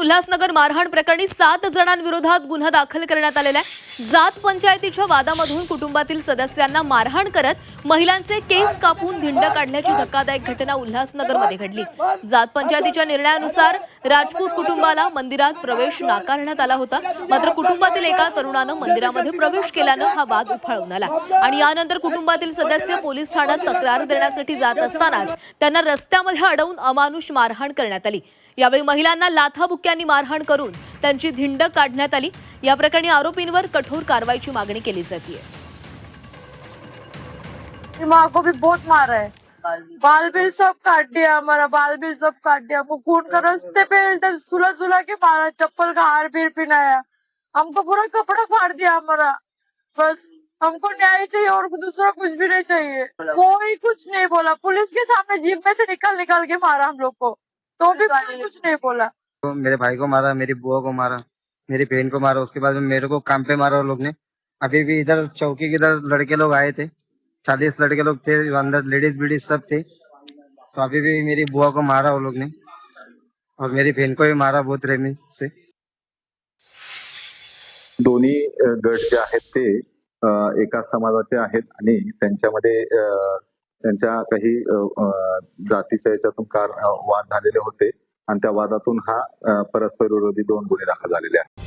उल्हासनगर मारहाण प्रकरणी 7 जणांविरोधात गुन्हा दाखल करण्यात आलेला आहे। जात पंचायतीच्या वादामधून कुटुंबातील सदस्यांना मारहाण करत महिलांचे केस कापून धिंड काढल्याची धक्कादायक घटना उल्हासनगरमध्ये घडली। जात पंचायतीच्या निर्णयानुसार राजपूत कुटुंबाला मंदिरात प्रवेश नाकारण्यात आला होता, मात्र कुटुंबातील एका तरुणानं मंदिरामध्ये प्रवेश केल्यानं हा वाद उफाळून आला आणि यानंतर कुटुंबातील सदस्य पोलीस ठाण्यात तक्रार देण्यासाठी जात असतानाच त्यांना रस्त्यामध्ये अडवून अमानुष मारहाण करण्यात आली। यावेळी महिलांना लाथाबुक्क्यांनी मारहाण करून त्यांची धिंड काढण्यात आली। या प्रकरणी आरोपींवर कठोर कारवाईची मागणी केली जाते। माँ को भी बहुत मारा है, बाल बिल सब काट दिया, हमारा बाल बिल सब काट दिया। वो खून का रास्ते पे एकदम सुला सुला के मारा, चप्पल का हार भी पहनाया, हमको पूरा कपड़ा फाड़ दिया हमारा। बस हमको न्याय चाहिए और दूसरा कुछ भी नहीं चाहिए। कोई कुछ नहीं बोला, पुलिस के सामने जीप में से निकाल निकाल के मारा हम लोग को, तो भी कोई कुछ नहीं बोला। तो मेरे भाई को मारा, मेरी बुआ को मारा, मेरी बहन को मारा, उसके बाद में मेरे को काम पे मारा वो लोग ने। अभी भी इधर चौकी के इधर लड़के लोग आए थे, 40 लड़के लोग थे अंदर, लेडीज बीडीज सब थे। तो अभी भी मेरी बुआ को मारा वो लोग ने और मेरी बहन को भी मारा बहुत रेमी से। दोन्ही गट जे आहेत ते एका समाजाचे आहेत आणि त्यांच्यामध्ये त्यांच्या काही जातीच्या याच्यातून वाद झालेले होते आणि त्या वादातून हा परस्पर विरोधी 2 गुन्हे दाखल झालेले आहेत।